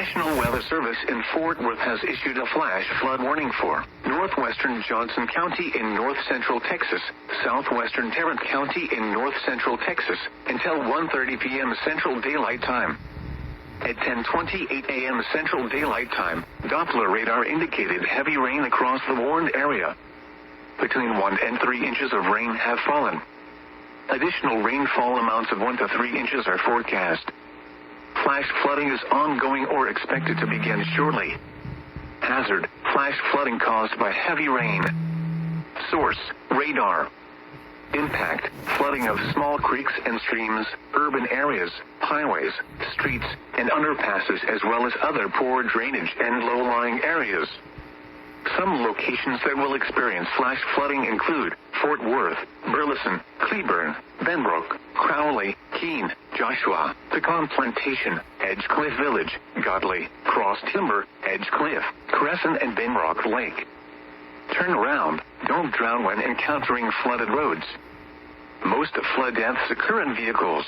National Weather Service in Fort Worth has issued a flash flood warning for northwestern Johnson County in north-central Texas, southwestern Tarrant County in north-central Texas, until 1:30 p.m. Central Daylight Time. At 10:28 a.m. Central Daylight Time, Doppler radar indicated heavy rain across the warned area. Between 1 and 3 inches of rain have fallen. Additional rainfall amounts of 1 to 3 inches are forecast. Flash flooding is ongoing or expected to begin shortly. Hazard: flash flooding caused by heavy rain. Source: radar. Impact: flooding of small creeks and streams, urban areas, highways, streets, and underpasses, as well as other poor drainage and low-lying areas. Some locations that will experience flash flooding include Fort Worth, Burleson, Cleburne, Benbrook, Crowley, Keene, Joshua, Pecan Plantation, Edgecliff Village, Godley, Cross Timber, Edgecliff, Crescent, and Benbrook Lake. Turn around. Don't drown when encountering flooded roads. Most flood deaths occur in vehicles.